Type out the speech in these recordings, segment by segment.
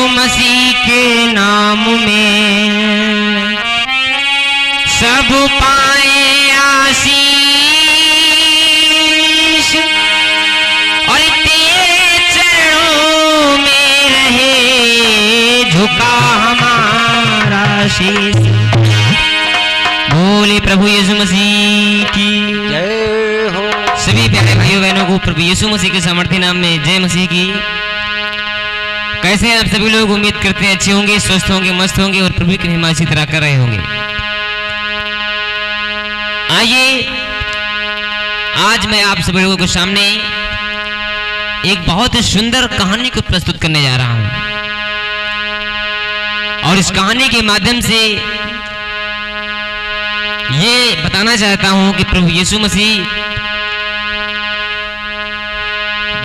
मसीह के नाम में सब पाए आशीष और तेरे चरणों में रहे झुका हमारा शीश। बोले प्रभु यीशु मसीह की जय हो। सभी प्यारे भाइयों बहनों को प्रभु यीशु मसीह के सामर्थ्य नाम में जय मसीह की। कैसे हैं आप सभी लोग? उम्मीद करते हैं अच्छे होंगे, स्वस्थ होंगे, मस्त होंगे और प्रभु की महिमा इसी तरह कर रहे होंगे। आइए आज मैं आप सभी लोगों के सामने एक बहुत ही सुंदर कहानी को प्रस्तुत करने जा रहा हूं और इस कहानी के माध्यम से ये बताना चाहता हूं कि प्रभु यीशु मसीह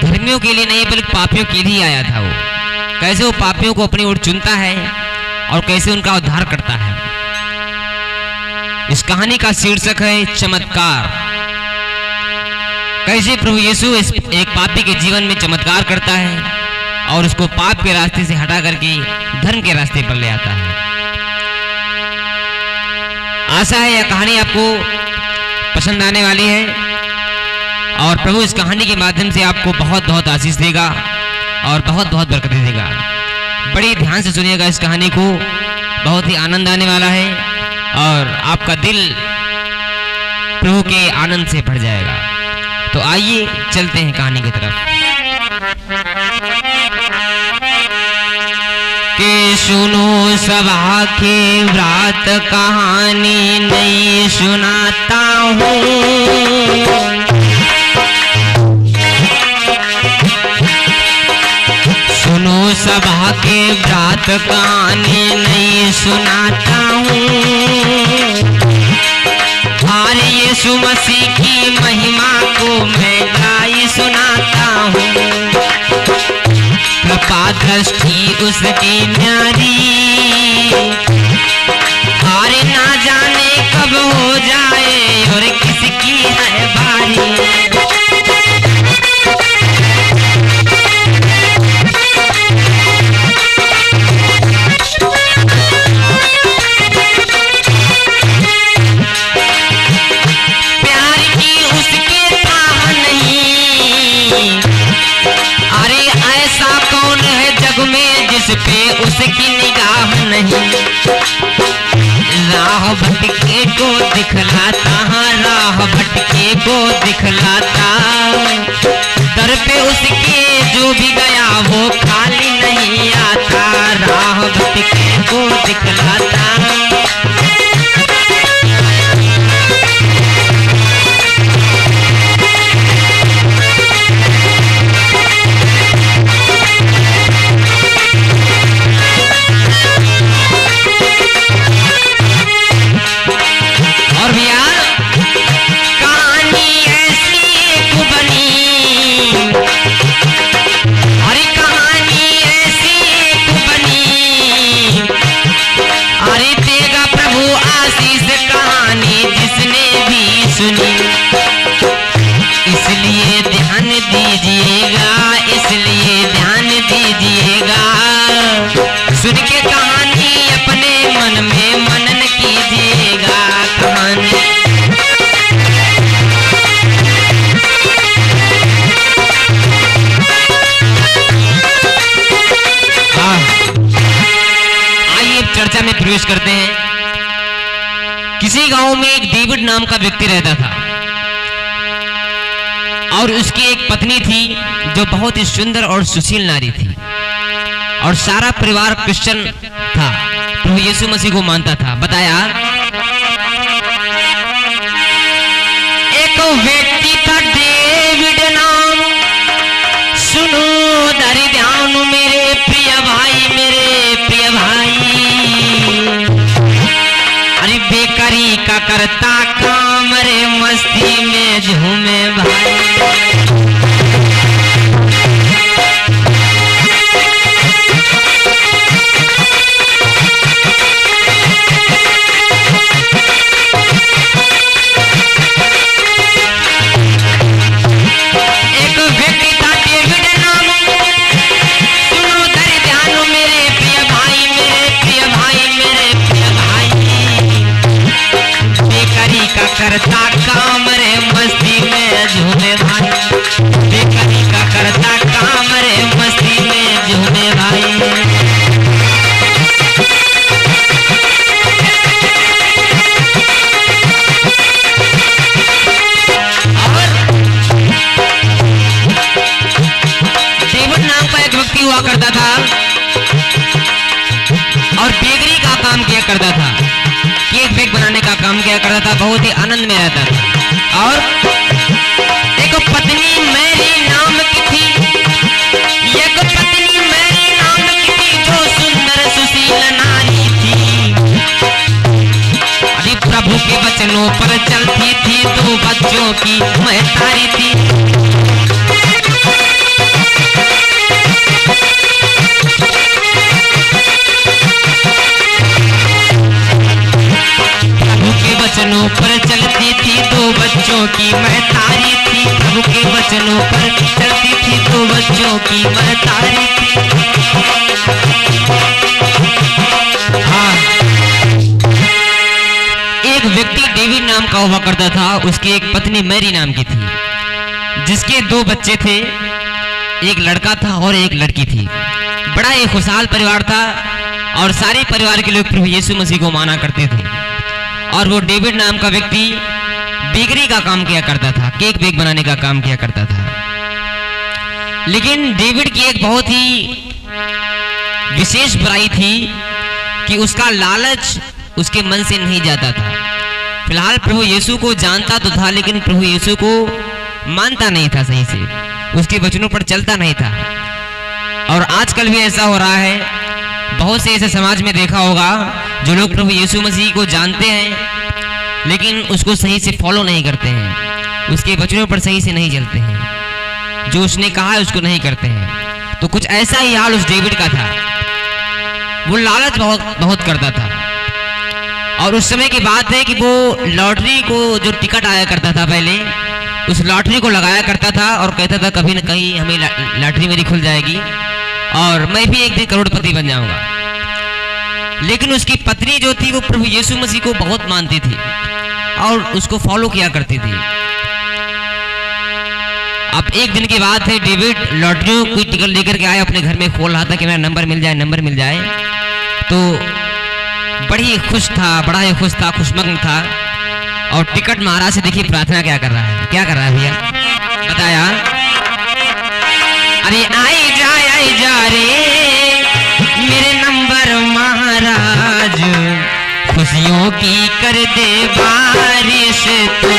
धर्मियों के लिए नहीं बल्कि पापियों के लिए आया था। वो कैसे वो पापियों को अपनी ओर चुनता है और कैसे उनका उद्धार करता है। इस कहानी का शीर्षक है चमत्कार। कैसे प्रभु यीशु एक पापी के जीवन में चमत्कार करता है और उसको पाप के रास्ते से हटा करके धर्म के रास्ते पर ले आता है। आशा है यह कहानी आपको पसंद आने वाली है और प्रभु इस कहानी के माध्यम से आपको बहुत बहुत आशीष देगा और बहुत बहुत बरकत देगा। बड़ी ध्यान से सुनिएगा इस कहानी को, बहुत ही आनंद आने वाला है और आपका दिल प्रभु के आनंद से भर जाएगा। तो आइए चलते हैं कहानी की तरफ। कि सुनो सभा के व्रत कहानी नहीं सुनाता हूँ। सुनो सभा के व्रत कहानी नहीं सुनाता हूँ। और यीशु मसीह की महिमा को मैं गाई सुनाता हूँ। कृपा दृष्टि उसकी न्यारी और ना जाने कब हो जाए और किसकी है बारी। जिस पे उसकी निगाह नहीं, राह भटके को दिखलाता, राह भटके को दिखलाता। दर पे उसके जो भी गया वो खाली नहीं आता, राह भटके को दिखलाता। इसलिए ध्यान दीजिएगा, इसलिए ध्यान दीजिएगा। सुन के कहानी अपने मन में मनन कीजिएगा। कहानी आइए चर्चा में प्रवेश करते हैं। किसी गांव में एक डेविड नाम का व्यक्ति रहता था और उसकी एक पत्नी थी जो बहुत ही सुंदर और सुशील नारी थी और सारा परिवार क्रिश्चियन था, प्रभु यीशु मसीह को मानता था। बताया एक व्यक्ति था डेविड नाम, सुनो धरि ध्यान मेरे प्रिय भाई, मेरे प्रिय भाई। अरे बेकारी का करता काम, रे मस्ती में झूमे भाई। एक व्यक्ति था डेविड नाम, सुनो धरि ध्यान मेरे हुआ करता था और बेकरी का काम किया करता था, केक बेक बनाने का काम किया करता था, बहुत ही आनंद में रहता था। और एक पत्नी मैरी नाम की थी, एक पत्नी मैरी नाम की थी, जो सुंदर सुशील नारी थी। अरे प्रभु के वचनों पर चलती थी, दो बच्चों की महतारी थी। वचनों पर चलती थी, दो बच्चों की महतारी थी। प्रभु के वचनों पर चलती थी, दो बच्चों की महतारी थी। हाँ, एक व्यक्ति डेविड नाम का हुआ करता था, उसकी एक पत्नी मैरी नाम की थी, जिसके दो बच्चे थे, एक लड़का था और एक लड़की थी। बड़ा ही खुशहाल परिवार था और सारे परिवार के लोग प्रभु यीशु मसीह को माना करते थे। और वो डेविड नाम का व्यक्ति बेकरी का काम किया करता था, केक बेक बनाने का काम किया करता था। लेकिन डेविड की एक बहुत ही विशेष बुराई थी कि उसका लालच उसके मन से नहीं जाता था। फिलहाल प्रभु यीशु को जानता तो था, लेकिन प्रभु यीशु को मानता नहीं था, सही से उसके वचनों पर चलता नहीं था। और आजकल भी ऐसा हो रहा है, बहुत से ऐसे समाज में देखा होगा जो लोग प्रभु यीशु मसीह को जानते हैं लेकिन उसको सही से फॉलो नहीं करते हैं, उसके वचनों पर सही से नहीं चलते हैं, जो उसने कहा है उसको नहीं करते हैं। तो कुछ ऐसा ही हाल उस डेविड का था। वो लालच बहुत करता था। और उस समय की बात है कि वो लॉटरी को, जो टिकट आया करता था पहले, उस लॉटरी को लगाया करता था और कहता था कभी न कहीं हमें लॉटरी मेरी खुल जाएगी और मैं भी एक दिन करोड़पति बन जाऊंगा। लेकिन उसकी पत्नी जो थी वो प्रभु यीशु मसीह को बहुत मानती थी और उसको फॉलो किया करती थी। अब एक दिन की बात है, डेविड लॉटरी की टिकट लेकर के आया, अपने घर में खोल रहा था कि मेरा नंबर मिल जाए, नंबर मिल जाए। तो बड़ी खुश था, बड़ा ही खुश था, खुशमग्न था। और टिकट महाराज से देखिए प्रार्थना क्या कर रहा है, क्या कर रहा है भैया बताया। अरे आई जा रे मेरे नंबर महाराज, खुशियों की कर दे बारिश तू।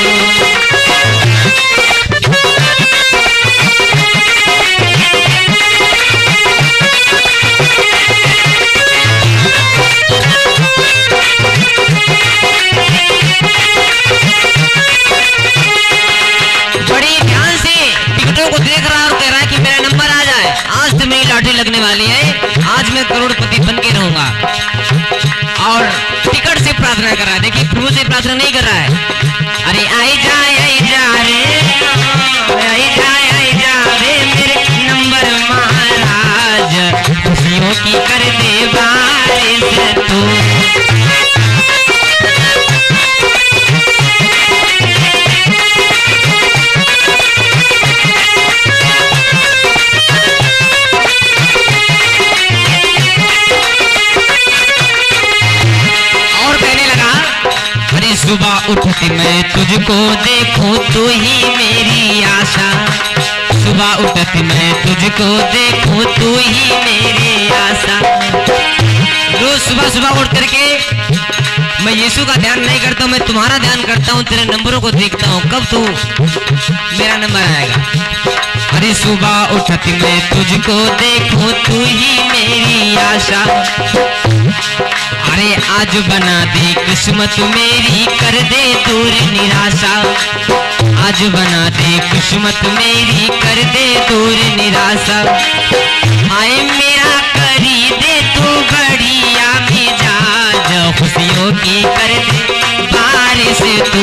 को देख रहा और कह रहा है कि मेरा नंबर आ जाए, आज तो मेरी लॉटरी लगने वाली है, आज मैं करोड़पति बन के रहूंगा। और टिकट से प्रार्थना कर रहा है, देखिए प्रभु से प्रार्थना नहीं कर रहा है। अरे आई जा रे मेरे नंबर महाराज, खुशियों की कर दे बारिश तू। सुबह उठती मैं तुझको देखूं, तू ही मेरी आशा। सुबह उठती मैं तुझको देखूं, तू ही मेरी आशा। रोज सुबह सुबह उठ करके मैं यीशु का ध्यान नहीं करता हूं, मैं तुम्हारा ध्यान करता हूं, तेरे नंबरों को देखता हूं, कब तू मेरा नंबर आएगा। अरे सुबह उठती मैं तुझको देखूं, तू ही मेरी आशा। अरे आज बना दे किस्मत मेरी, कर दे दूर निराशा। आज बना दे किस्मत मेरी, कर दे दूर निराशा। आए मेरा करी दे तू बढ़िया मिजाज, खुशियों की कर दे बारिश तू।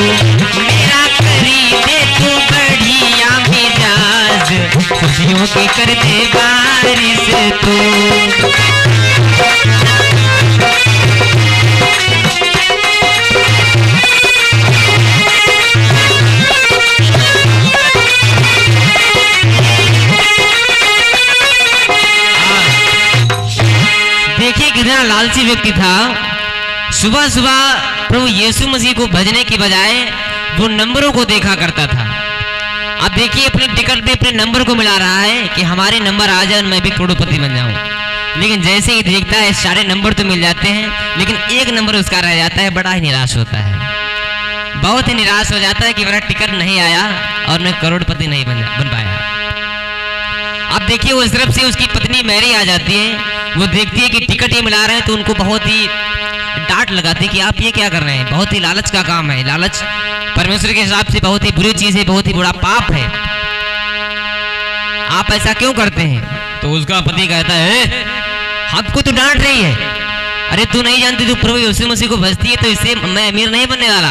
मेरा करी दे तू बढ़िया मिजाज, खुशियों की कर दे बारिश तू। देखिए कितना लालची व्यक्ति था। सुबह सुबह प्रभु यीशु मसीह को भजने की बजाय वो नंबरों को देखा करता था। अब देखिए अपने टिकट पे अपने नंबर को मिला रहा है कि हमारे नंबर आ जाए और मैं भी करोड़पति बन जाऊं। लेकिन जैसे ही देखता है सारे नंबर तो मिल जाते हैं, लेकिन एक नंबर उसका रह जाता है। बड़ा ही निराश होता है, बहुत ही निराश हो जाता है कि मेरा टिकट नहीं आया और मैं करोड़पति नहीं बन पाया। अब देखिए उस तरफ से उसकी पत्नी मैरी आ जाती है। वो देखती है कि टिकट ये मिला रहे हैं तो उनको बहुत ही डांट लगाती है कि आप ये क्या कर रहे हैं, बहुत ही लालच का काम है। लालच परमेश्वर के हिसाब से बहुत ही बुरी चीज है, बहुत ही बुरा पाप है, आप ऐसा क्यों करते हैं। तो उसका पति कहता है हमको तो डांट रही है, अरे तू नहीं जानती, तू प्रभु यीशु मसीह को भजती है तो इससे मैं अमीर नहीं बनने वाला।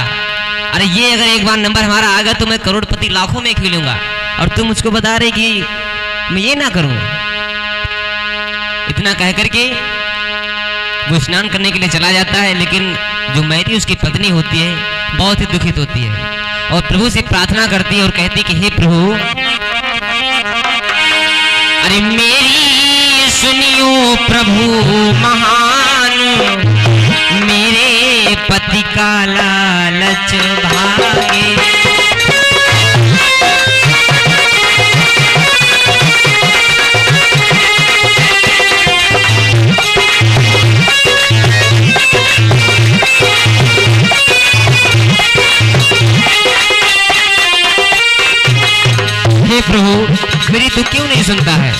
अरे ये अगर एक बार नंबर हमारा आ गया तो मैं करोड़पति लाखों में खेलूंगा, और तुम मुझको बता रहे कि मैं ये ना करूं। इतना कह करके वो स्नान करने के लिए चला जाता है। लेकिन जो मैरी उसकी पत्नी होती है बहुत ही दुखित होती है और प्रभु से प्रार्थना करती है और कहती कि हे प्रभु, अरे मेरी सुनियो प्रभु महान, मेरे पति का लालच भागे। हे प्रभु मेरी तो क्यों नहीं सुनता है,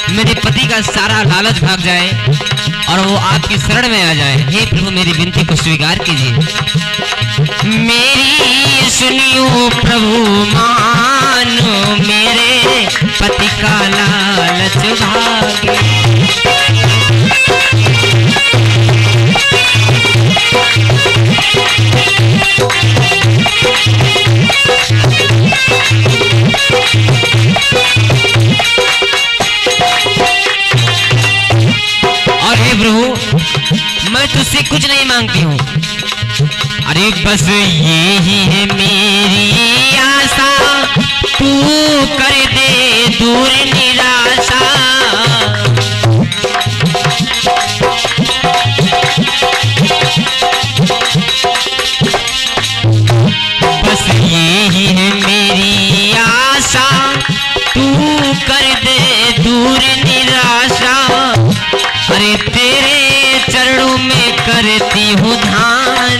मेरे पति का सारा लालच भाग जाए और वो आपकी शरण में आ जाए। हे प्रभु मेरी विनती को स्वीकार कीजिए। मेरी सुनियो प्रभु मान, मेरे पति का लालच भागे। प्रभु मैं तुझसे कुछ नहीं मांगती हूँ, अरे बस ये ही है मेरी आशा, तू कर दे दूर निराशा। बस ये ही है मेरी आशा, तू कर दे दूर निराशा। अरे तेरे चरणों में करती हूँ ध्यान,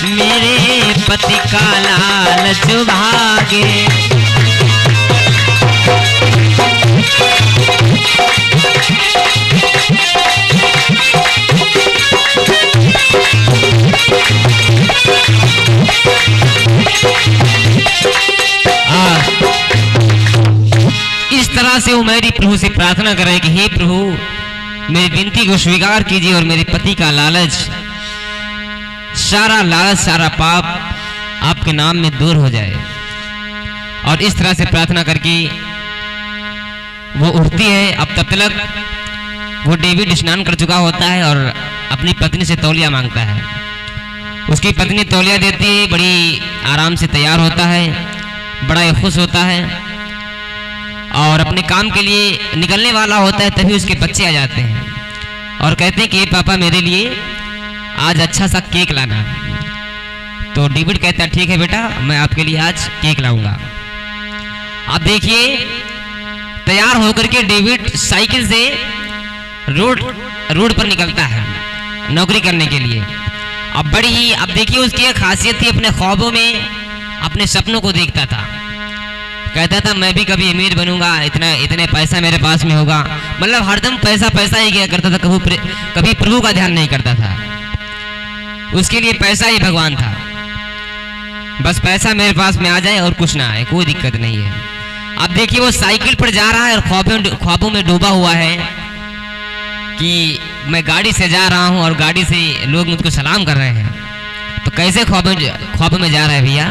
मेरे पति का लालच भागे। इस तरह से वो मैरी प्रभु से प्रार्थना कर रहे कि हे प्रभु मेरी विनती को स्वीकार कीजिए और मेरे पति का लालच, सारा पाप आपके नाम में दूर हो जाए। और इस तरह से प्रार्थना करके वो उठती है। अब तब तक वो डेविड स्नान कर चुका होता है और अपनी पत्नी से तौलिया मांगता है। उसकी पत्नी तौलिया देती है, बड़ी आराम से तैयार होता है, बड़ा ही खुश होता है और अपने काम के लिए निकलने वाला होता है। तभी उसके बच्चे आ जाते हैं और कहते हैं कि पापा मेरे लिए आज अच्छा सा केक लाना। तो डेविड कहता है ठीक है बेटा, मैं आपके लिए आज केक लाऊंगा। आप देखिए तैयार होकर के डेविड साइकिल से रोड पर निकलता है नौकरी करने के लिए। अब बड़ी ही अब देखिए उसकी एक खासियत थी, अपने ख्वाबों में अपने सपनों को देखता था। कहता था मैं भी कभी अमीर बनूंगा, इतने पैसा मेरे पास में होगा। मतलब हरदम पैसा ही किया करता था, कभी प्रभु का ध्यान नहीं करता था। उसके लिए पैसा ही भगवान था, बस पैसा मेरे पास में आ जाए और कुछ ना आए, कोई दिक्कत नहीं है। अब देखिए वो साइकिल पर जा रहा है और ख्वाबों में डूबा हुआ है कि मैं गाड़ी से जा रहा हूं और गाड़ी से लोग मुझको सलाम कर रहे हैं। तो कैसे ख्वाबों में जा रहा है भैया?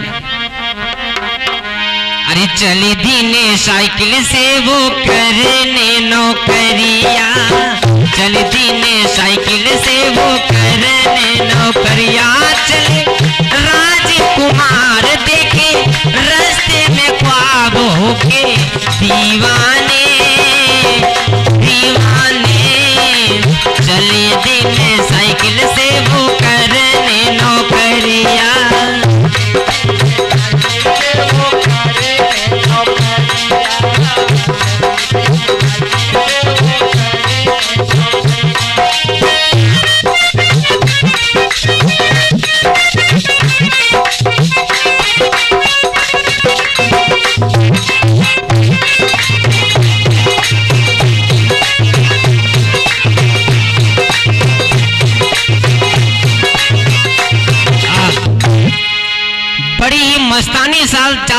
अरे चली दीने साइकिल से वो करने नौकरिया, चली दीने साइकिल से वो करने नौकरिया। चले राजकुमार देखे रास्ते में ख्वाब होके दीवाने चले दीने साइकिल से वो करने नौकरिया।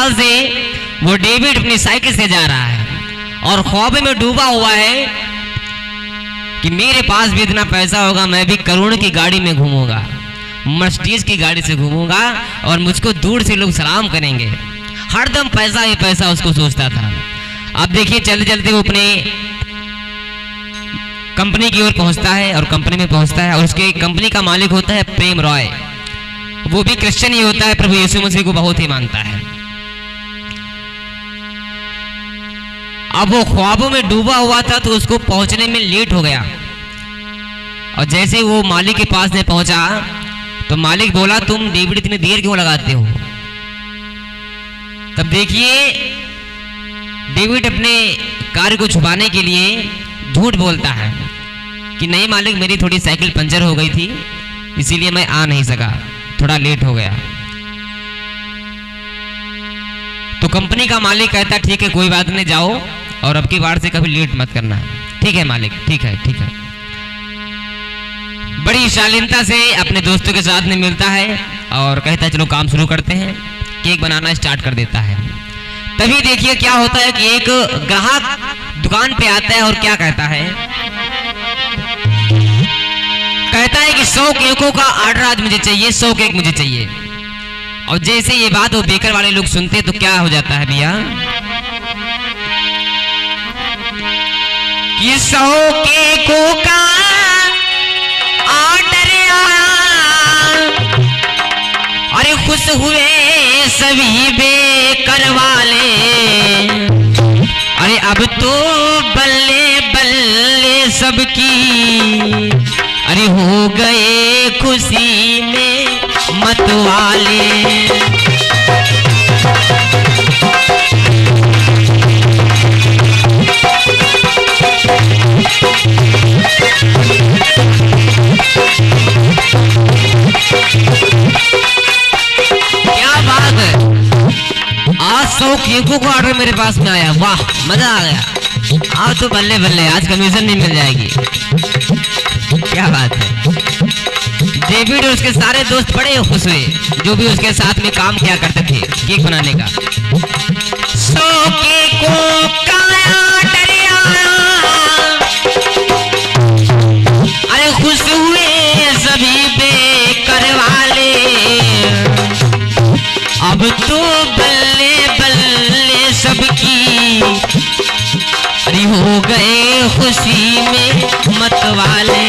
साल से वो डेविड अपनी साइकिल से जा रहा है और ख्वाब में डूबा हुआ है कि मेरे पास भी इतना पैसा होगा, मैं भी करोड़ की गाड़ी में घूमूंगा, मर्सिडीज की गाड़ी से घूमूंगा और मुझको दूर से लोग सलाम करेंगे। हरदम पैसा ही पैसा उसको सोचता था। अब देखिए चलते चलते वो अपने कंपनी की ओर पहुंचता है और कंपनी में पहुंचता है और उसके कंपनी का मालिक होता है प्रेम रॉय। वो भी क्रिश्चियन ही होता है, प्रभु यीशु मसीह को बहुत ही मानता है। अब वो ख्वाबों में डूबा हुआ था तो उसको पहुंचने में लेट हो गया और जैसे वो मालिक के पास में पहुंचा तो मालिक बोला, तुम डेविड इतनी देर क्यों लगाते हो? तब देखिए डेविड अपने कार्य को छुपाने के लिए झूठ बोलता है कि नहीं मालिक, मेरी थोड़ी साइकिल पंचर हो गई थी इसीलिए मैं आ नहीं सका, थोड़ा लेट हो गया। तो कंपनी का मालिक कहता ठीक है कोई बात नहीं, जाओ और अब की बार से कभी लेट मत करना। ठीक है मालिक, ठीक है ठीक है। बड़ी शालीनता से अपने दोस्तों के साथ में मिलता है और कहता है चलो काम शुरू करते हैं। केक बनाना स्टार्ट कर देता है। तभी देखिए क्या होता है कि एक ग्राहक दुकान पे आता है और क्या कहता है, कहता है कि 100 केकों का ऑर्डर आज मुझे चाहिए, 100 केक मुझे चाहिए। और जैसे ये बात वो बेकर वाले लोग सुनते तो क्या हो जाता है भैया कि 100 केकों का ऑर्डर आया, अरे खुश हुए सभी बेकर वाले, अरे अब तो बल्ले बल्ले सबकी, अरे हो गए खुशी में मतवाले। क्या बात है, आज 100 केकों का ऑर्डर मेरे पास में आया, वाह मजा आ गया। आज तो बल्ले बल्ले, आज कमीशन नहीं मिल जाएगी। क्या बात है। डेविड और उसके सारे दोस्त बड़े खुश हुए जो भी उसके साथ में काम किया करते थे केक बनाने का। 100 केकों का ऑर्डर आया, अरे खुश हुए सभी बेकर वाले, अब तो बल्ले बल्ले सबकी, अरे हो गए खुशी में मतवाले।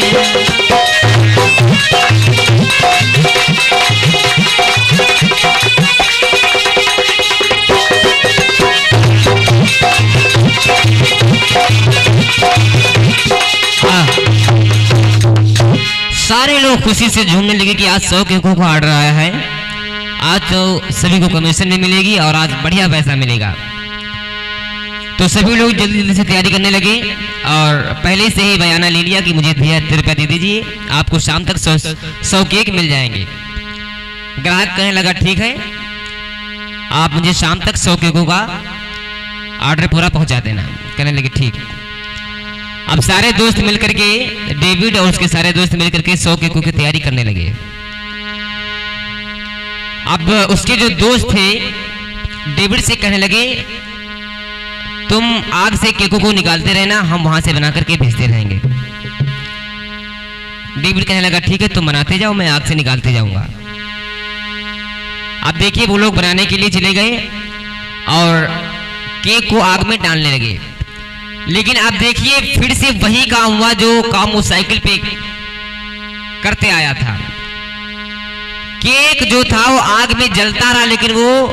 सारे लोग खुशी से झूमने लगे कि आज 100 केकों का ऑर्डर आया है, आज तो सभी को कमीशन नहीं मिलेगी और आज बढ़िया पैसा मिलेगा। तो सभी लोग जल्दी जल्दी से तैयारी करने लगे और पहले से ही बयाना ले लिया कि मुझे 3000 रुपया दे दीजिए, आपको शाम तक 100 केक मिल जाएंगे। ग्राहक कहने लगा ठीक है, आप मुझे शाम तक 100 केकों का ऑर्डर पूरा पहुंचा देना। कहने लगे ठीक। अब सारे दोस्त मिलकर के, डेविड और उसके सारे दोस्त मिलकर के 100 केकों की तैयारी करने लगे। अब उसके जो दोस्त थे डेविड से कहने लगे तुम आग से केकों को निकालते रहना, हम वहां से बना करके भेजते रहेंगे। डेविड कहने लगा ठीक है तुम बनाते जाओ, मैं आग से निकालते जाऊंगा। अब देखिए वो लोग बनाने के लिए चले गए और केक को आग में डालने लगे। लेकिन अब देखिए फिर से वही काम हुआ जो काम वो साइकिल पे करते आया था। केक जो था वो आग में जलता रहा लेकिन वो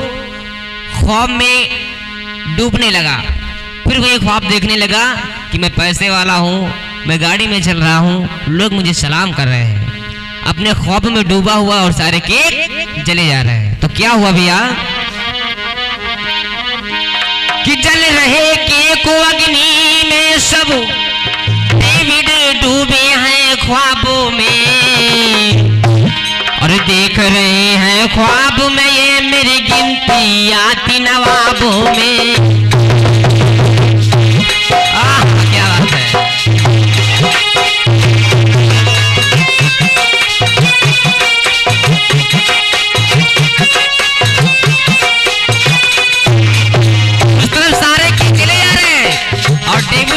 ख्वाब में डूबने लगा। फिर वो एक ख्वाब देखने लगा कि मैं पैसे वाला हूँ, मैं गाड़ी में चल रहा हूँ, लोग मुझे सलाम कर रहे हैं। अपने ख्वाब में डूबा हुआ और सारे केक जले जा रहे हैं। तो क्या हुआ भैया कि जल रहे केक अग्नि में सब, डेविड डूबे हैं ख्वाबों में और देख रहे हैं ख्वाब में ये मेरी गिनती आती नवाबों में। क्या बात है।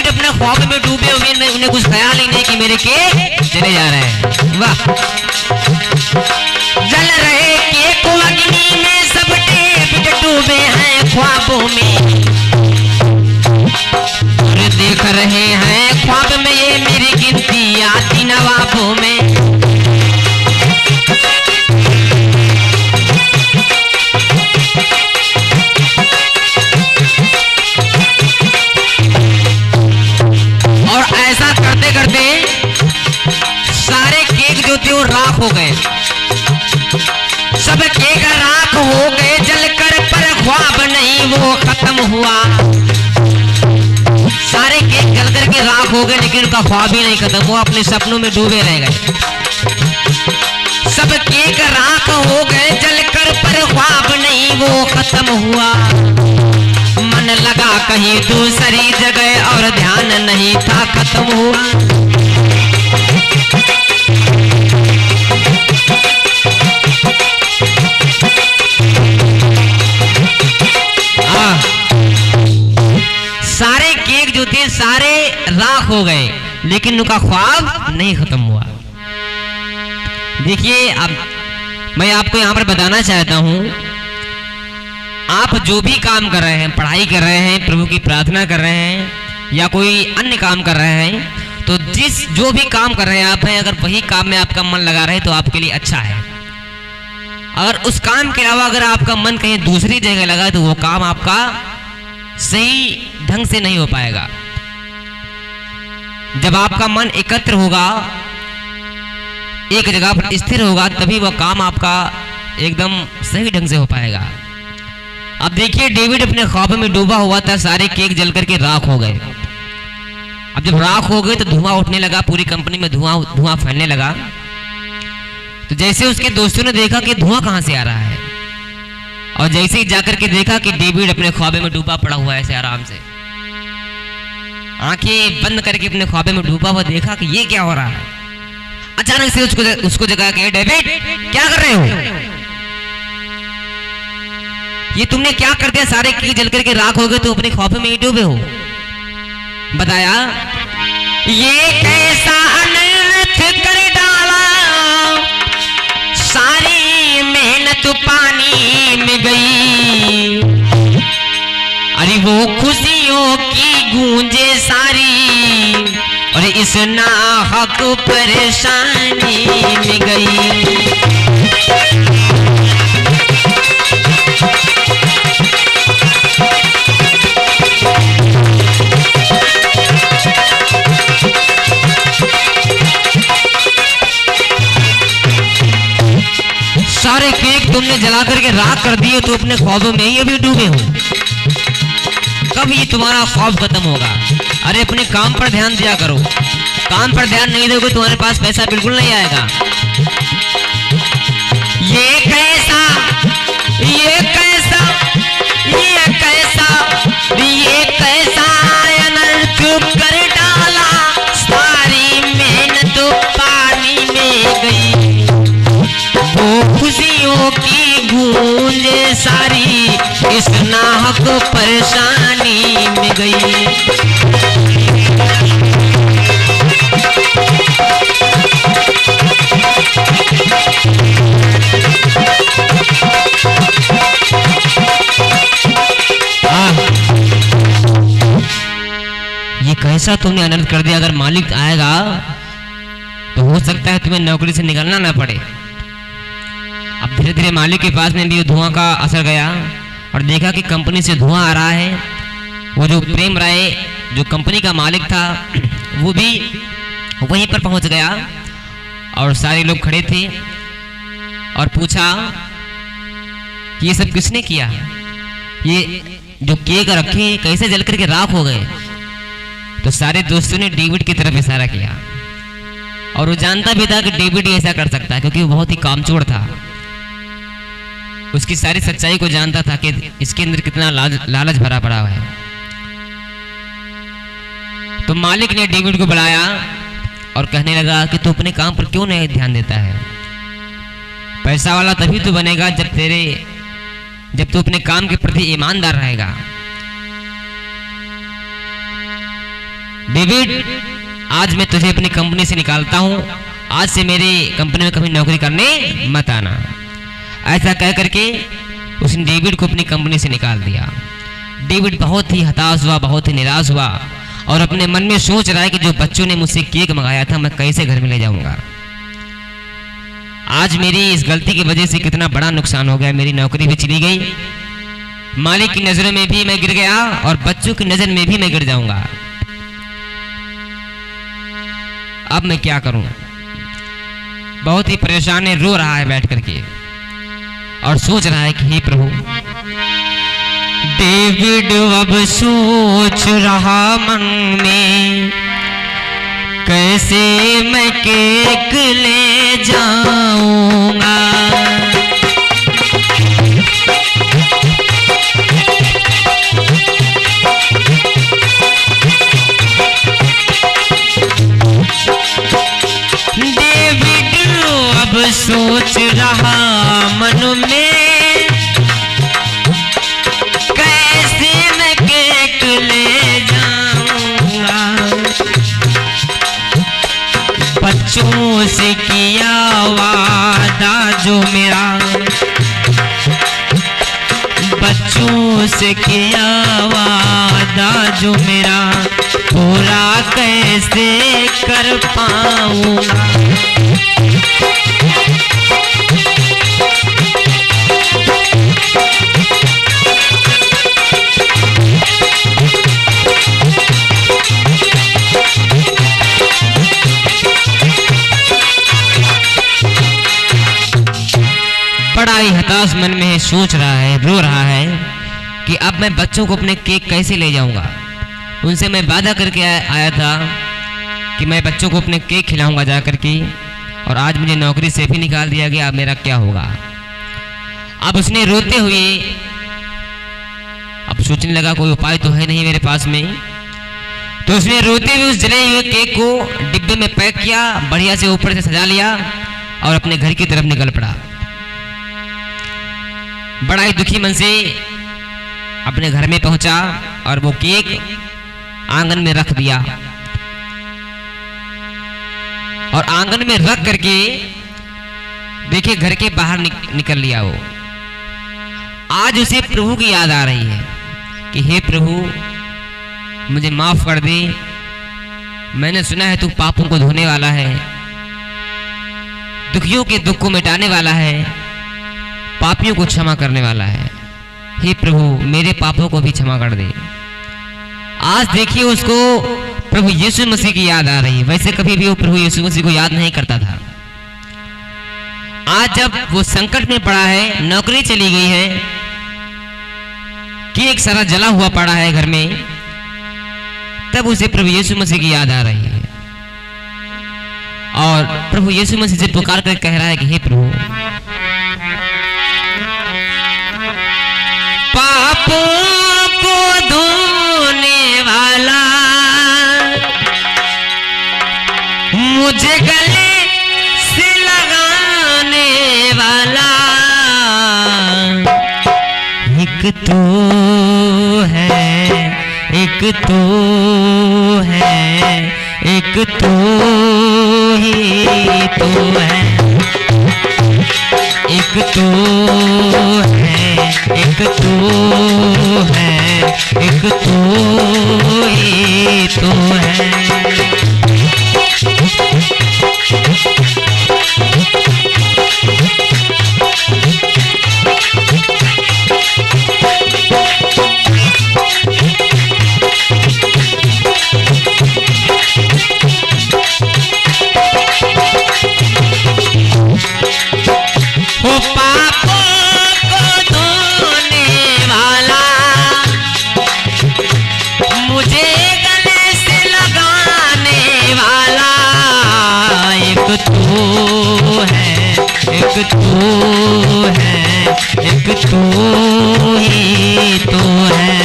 डेविड अपने ख्वाब में डूबे हुए, उन्हें कुछ ख्याल ही नहीं कि मेरे के चले जा रहे हैं। वाह। जल रहे केक अग्नि में सब डेविड डूबे हैं ख्वाबों में, और देख रहे हैं ख्वाब में ये मेरी गिनती आती नवाबों में। और ऐसा करते करते सारे केक जो थे वो राख हो गए, सब केक राख हो गए जलकर, पर ख्वाब नहीं वो खत्म हुआ। सारे केक जल करके राख हो गए लेकिन उनका ख्वाब ही नहीं खत्म हुआ, अपने सपनों में डूबे रह गए। सब केक राख हो गए जलकर, पर ख्वाब नहीं वो खत्म हुआ। मन लगा कहीं दूसरी जगह और ध्यान नहीं था खत्म हुआ। सारे केक जो थे सारे राख हो गए लेकिन उनका ख्वाब नहीं खत्म हुआ। देखिए, अब मैं आपको यहां पर बताना चाहता हूं, आप जो भी काम कर रहे हैं, पढ़ाई कर रहे हैं, प्रभु की प्रार्थना कर रहे हैं या कोई अन्य काम कर रहे हैं, तो जो भी काम कर रहे हैं आप हैं, अगर वही काम में आपका मन लगा रहे तो आपके लिए अच्छा है। अगर उस काम के अलावा अगर आपका मन कहीं दूसरी जगह लगा तो वो काम आपका सही ढंग से नहीं हो पाएगा। जब आपका मन एकत्र होगा, एक जगह पर स्थिर होगा, तभी वह काम आपका एकदम सही ढंग से हो पाएगा। अब देखिए, डेविड अपने ख्वाब में डूबा हुआ था, सारे केक जल करके राख हो गए। अब जब राख हो गए तो धुआं उठने लगा, पूरी कंपनी में धुआं फैलने लगा। तो जैसे उसके दोस्तों ने देखा कि धुआं कहां से आ रहा है, और जैसे ही जाकर के देखा कि डेविड अपने ख्वाबे में डूबा पड़ा हुआ है ऐसे आराम से, आंखें बंद करके अपने ख्वाबे में डूबा हुआ, देखा कि ये क्या हो रहा है। अचानक से उसको जगा के, डेविड क्या कर रहे हो, ये तुमने क्या कर दिया, सारे केक जल करके राख हो गए, तुम अपने ख्वाबे में ही डूबे हो। बताया, ये कैसा अनर्थ कर डाला, सारी मेहनत पानी में गई। अरे वो खुशियों की गूंजे सारी, और इस नाहक परेशानी में गई। सारे केक तुमने जला करके राख कर दिए, तो अपने ख्वाबों में ही अभी डूबे हो। कब ये तुम्हारा ख्वाब खत्म होगा? अरे अपने काम पर ध्यान दिया करो, काम पर ध्यान नहीं दोगे तुम्हारे पास पैसा बिल्कुल नहीं आएगा। ये कैसा, ये कैसा, ये कैसा, ये कैसा अनर्थ कर डाला, सारी मेहनत पानी में गई। वो खुशियों की गूंज सारी इस नाहक परेशानी में गई। ये कैसा तुमने अनर्थ कर दिया, अगर मालिक आएगा तो हो सकता है तुम्हें नौकरी से निकलना ना पड़े। अब धीरे धीरे मालिक के पास में भी धुआं का असर गया और देखा कि कंपनी से धुआं आ रहा है। वो जो प्रेम राय जो कंपनी का मालिक था वो भी वहीं पर पहुंच गया और सारे लोग खड़े थे और पूछा ये सब किसने किया, ये जो केक रखे कैसे जल करके राख हो गए। तो सारे दोस्तों ने डेविड की तरफ इशारा किया और वो जानता भी था कि डेविड ही ऐसा कर सकता है, क्योंकि वो बहुत ही कामचोर था। उसकी सारी सच्चाई को जानता था कि इसके अंदर कितना लालच भरा पड़ा हुआ है। तो मालिक ने डेविड को बुलाया और कहने लगा कि तू अपने काम पर क्यों नहीं ध्यान देता है। पैसा वाला तभी तो बनेगा जब तू अपने काम के प्रति ईमानदार रहेगा। डेविड, आज मैं तुझे अपनी कंपनी से निकालता हूँ, आज से मेरी कंपनी में कभी नौकरी करने मत आना। ऐसा कह करके उसने डेविड को अपनी कंपनी से निकाल दिया। डेविड बहुत ही हताश हुआ, बहुत ही निराश हुआ और अपने मन में सोच रहा है कि जो बच्चों ने मुझसे केक मंगाया था मैं कैसे घर में ले जाऊंगा। आज मेरी इस गलती की वजह से कितना बड़ा नुकसान हो गया। मेरी नौकरी भी चली गई, मालिक की नजरों में भी मैं गिर गया और बच्चों की नजर में भी मैं गिर जाऊंगा। अब मैं क्या करूं? बहुत ही परेशान है, रो रहा है बैठ करके और सोच रहा है कि हे प्रभु। डेविड अब सोच रहा मन में, कैसे मैं केक ले जाऊंगा। डेविड अब सोच रहा मन में, कैसे मैं केक ले जाऊंगा। बच्चों से किया वादा जो मेरा, बच्चों से किया वादा जो मेरा, पूरा कैसे कर पाऊंगा। बड़ा ही हताश मन में है, सोच रहा है, रो रहा है कि अब मैं बच्चों को अपने केक कैसे ले जाऊंगा। उनसे मैं वादा करके आया था कि मैं बच्चों को अपने केक खिलाऊंगा जा करके, और आज मुझे नौकरी से भी निकाल दिया गया। अब मेरा क्या होगा? अब उसने रोते हुए अब सोचने लगा कोई उपाय तो है नहीं मेरे पास में, तो उसने रोते हुए उस जले हुए केक को डिब्बे में पैक किया, बढ़िया से ऊपर से सजा लिया और अपने घर की तरफ निकल पड़ा। बड़ा ही दुखी मन से अपने घर में पहुंचा और वो केक आंगन में रख दिया और आंगन में रख करके देखिए घर के बाहर निकल लिया। वो आज उसे प्रभु की याद आ रही है कि हे प्रभु, मुझे माफ कर दे। मैंने सुना है तू पापों को धोने वाला है, दुखियों के दुख को मिटाने वाला है, पापियों को क्षमा करने वाला है। हे प्रभु, मेरे पापों को भी क्षमा कर दे। आज देखिए उसको प्रभु यीशु मसीह की याद आ रही है। वैसे कभी भी वो प्रभु यीशु मसीह को याद नहीं करता था। आज जब वो संकट में पड़ा है, नौकरी चली गई है, केक सारा जला हुआ पड़ा है घर में, तब उसे प्रभु यीशु मसीह की याद आ रही है और प्रभु यीशु मसीह से पुकार कर कह रहा है कि हे प्रभु, पापों को धोने वाला, मुझे गले से लगाने वाला, एक तो है, एक तो है, एक तो ही तो है, एक तो है, एक तो है, एक तो ही तो है। वो पापों को धोने वाला, मुझे गले से लगाने वाला, एक तो है, एक तो है, एक तो ही तो है।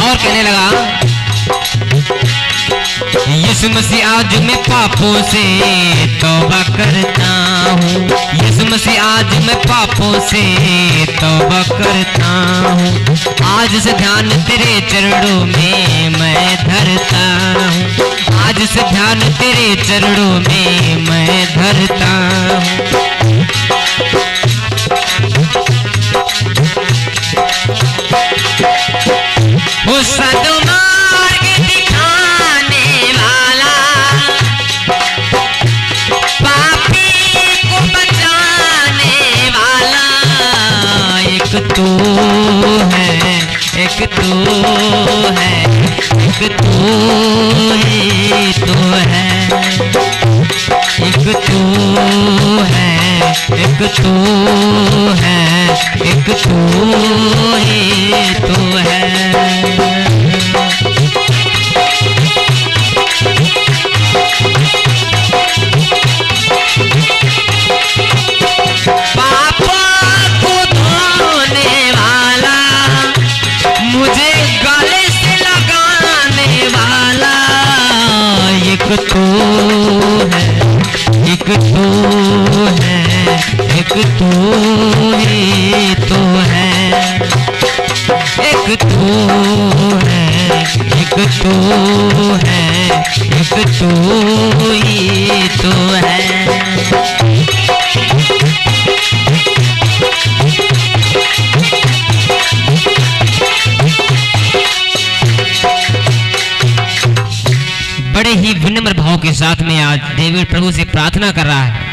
और कहने लगा, यीशु मसीह आज मैं पापों से तौबा करता हूँ, मसीह आज मैं पापों से तौबा करता हूँ, आज से ध्यान तेरे चरणों में मैं धरता हूँ, आज से ध्यान तेरे चरणों में मैं धरता हूँ। वो सद्मार्ग दिखाने वाला, पापी को बचाने वाला, एक तू है, एक तू है, एक तू ही तो है, एक तू है, एक तू है, एक तू ही तो है। एक तू है, एक तू है, एक तू ही तो है, एक तू है, एक तू है, एक तू ही तो है। बड़े ही विनम्र भाव के साथ में आज डेविड प्रभु से प्रार्थना कर रहा है,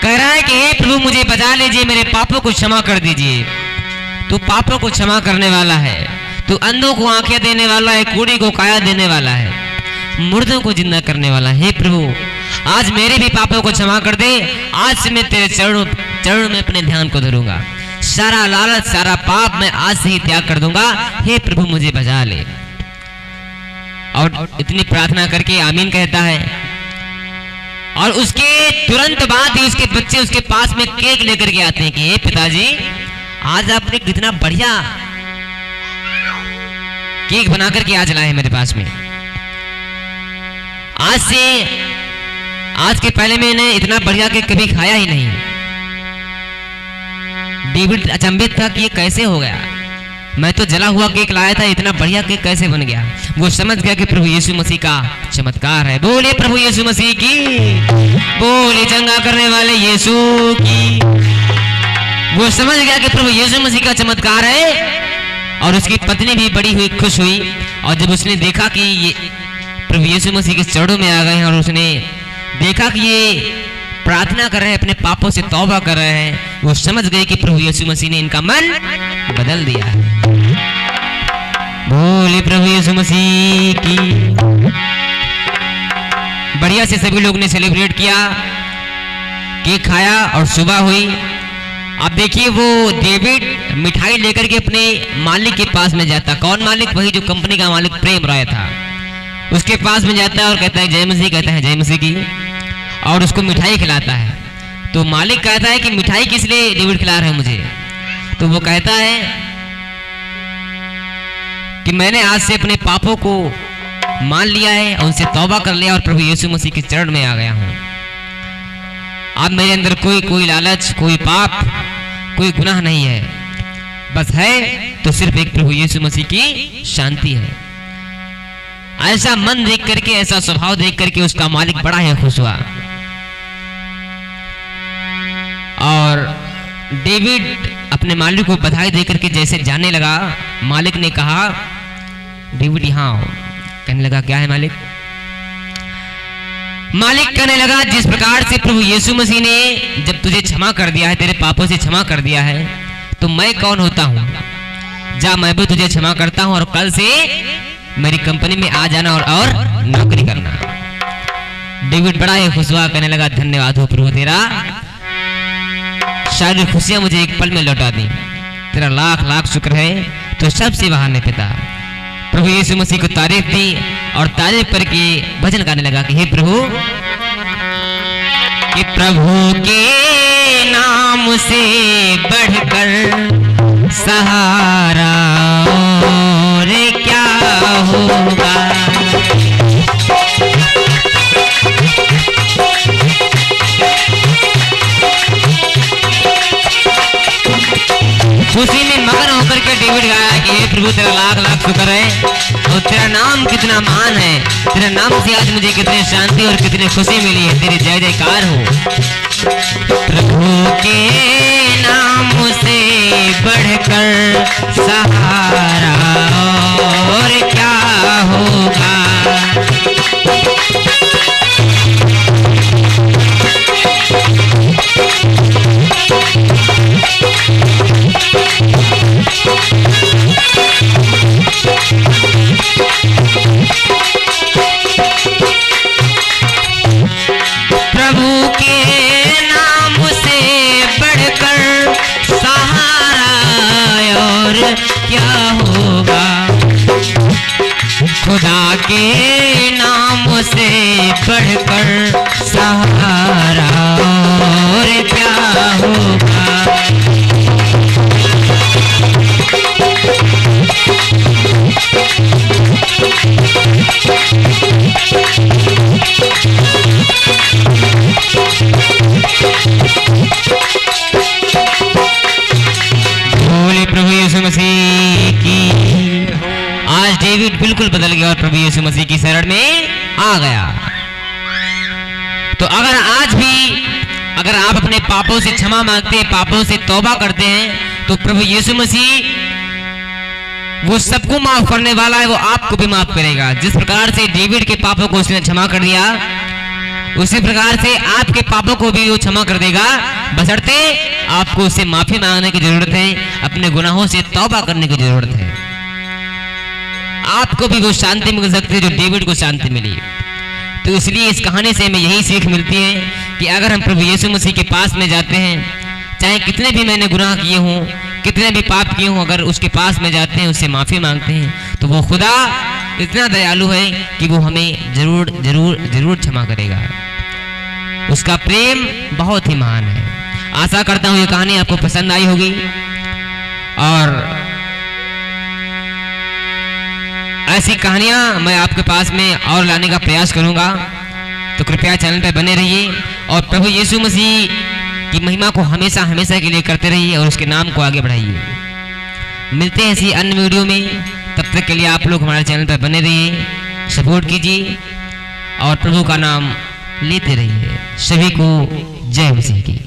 कह रहा है कि हे प्रभु मुझे बचा लीजिए, मेरे पापों को क्षमा कर दीजिए। तू पापों को क्षमा करने वाला है, तू अंधों को आंखें देने वाला है, कूड़ी को काया देने वाला है, मुर्दों को जिंदा करने वाला है। हे प्रभु आज मेरे भी पापों को क्षमा कर दे, आज से मैं तेरे चरणों में अपने ध्यान को धरूंगा, सारा लालच सारा पाप मैं आज से ही त्याग कर दूंगा। हे प्रभु मुझे बचा ले। और इतनी प्रार्थना करके आमीन कहता है, और उसके तुरंत बाद ही उसके बच्चे उसके पास में केक लेकर के आते हैं कि हे पिताजी आज आपने कितना बढ़िया केक बना करके आज लाए मेरे पास में। आज के पहले मैंने इतना बढ़िया केक कभी खाया ही नहीं। डेविड अचंभित था कि ये कैसे हो गया, मैं तो जला हुआ केक लाया था, इतना बढ़िया केक कैसे बन गया। वो समझ गया कि प्रभु यीशु मसीह का चमत्कार है। बोले प्रभु यीशु मसीह की, बोले चंगा करने वाले यीशु की। वो समझ गया कि प्रभु यीशु मसीह का चमत्कार है। और उसकी पत्नी भी बड़ी हुई खुश हुई, और जब उसने देखा कि ये प्रभु यीशु मसीह के चरणों में आ गए हैं और उसने देखा कि ये प्रार्थना कर रहे हैं, अपने पापों से तौबा कर रहे हैं, वो समझ गए कि प्रभु यीशु मसीह ने इनका मन बदल दिया है। बोले प्रभु यीशु मसीह की। बढ़िया से सभी लोग ने सेलिब्रेट किया, केक खाया और सुबह हुई। अब देखिए वो डेविड मिठाई लेकर के अपने मालिक के पास में जाता। कौन मालिक? वही जो कंपनी का मालिक प्रेम रॉय था, उसके पास में जाता है और कहता है जय मसीह, कहता है जय मसीह की, और उसको मिठाई खिलाता है। तो मालिक कहता है कि मिठाई किस लिए डेविड खिला रहे हैं मुझे? तो वो कहता है कि मैंने आज से अपने पापों को मान लिया है और उनसे तौबा कर लिया और प्रभु यीशु मसीह के चरण में आ गया हूं। अब मेरे अंदर कोई लालच, कोई पाप, कोई गुनाह नहीं है, बस है तो सिर्फ एक प्रभु यीशु मसीह की शांति है। ऐसा मन देख करके, ऐसा स्वभाव देख करके उसका मालिक बड़ा ही खुश हुआ। और डेविड अपने मालिक को बधाई देकर के जैसे जाने लगा, मालिक ने कहा डेविड यहाँ आओ। कहने लगा क्या है मालिक? मालिक कहने लगा जिस प्रकार से प्रभु यीशु मसीह ने जब तुझे क्षमा कर दिया है, तेरे पापों से क्षमा कर दिया है, तो मैं कौन होता हूं? जा मैं भी तुझे क्षमा करता हूं और कल से मेरी कंपनी में आ जाना और नौकरी करना। डेविड बड़ा ही खुश हुआ, कहने लगा धन्यवाद हो प्रभु तेरा, सारी खुशियां मुझे एक पल में लौटा दी, तेरा लाख लाख शुक्र है। तो सबसे बहाने पिता प्रभु यीशु मसीह को तारीफ दी और तारीफ करके भजन गाने लगा कि हे प्रभु, कि प्रभु के नाम से बढ़कर सहारा और क्या होगा। प्रभु तेरा लाख लाख शुक्र है, और तेरा नाम कितना मान है, तेरा नाम से आज मुझे कितनी शांति और कितनी खुशी मिली है। तेरी जय जयकार हो। प्रभु के नाम से बढ़कर सहारा और क्या होगा। प्रभु के नाम से बढ़कर सहारा और क्या होगा। खुदा के नाम से बढ़कर सहारा और क्या होगा। बोले प्रभु यीशु मसीह की। आज डेविड बिल्कुल बदल गया और प्रभु यीशु मसीह की शरण में आ गया। तो अगर आज भी अगर आप अपने पापों से क्षमा मांगते हैं, पापों से तौबा करते हैं, तो प्रभु यीशु मसीह वो सबको माफ करने वाला है, वो आपको भी माफ करेगा। जिस प्रकार से डेविड के पापों को उसने क्षमा कर दिया, उसी प्रकार से आपके पापों को भी वो क्षमा कर देगा, बशर्ते आपको उससे माफी मांगने की जरूरत है, अपने गुनाहों से तौबा करने की जरूरत है। आपको भी वो शांति मिल सकती है जो डेविड को शांति मिली। तो इसलिए इस कहानी से हमें यही सीख मिलती है कि अगर हम प्रभु यीशु मसीह के पास में जाते हैं, चाहे कितने भी मैंने गुनाह किए हों, कितने भी पाप किए हों, अगर उसके पास में जाते हैं, उससे माफी मांगते हैं, तो वो खुदा इतना दयालु है कि वो हमें जरूर जरूर जरूर क्षमा करेगा। उसका प्रेम बहुत ही महान है। आशा करता हूँ ये कहानी आपको पसंद आई होगी, और ऐसी कहानियां मैं आपके पास में और लाने का प्रयास करूंगा। तो कृपया चैनल पर बने रहिए और प्रभु यीशु मसीह की महिमा को हमेशा हमेशा के लिए करते रहिए और उसके नाम को आगे बढ़ाइए। मिलते हैं ऐसी अन्य वीडियो में, तब तक के लिए आप लोग हमारे चैनल पर बने रहिए, सपोर्ट कीजिए और प्रभु का नाम लेते रहिए। सभी को जय मसीह की।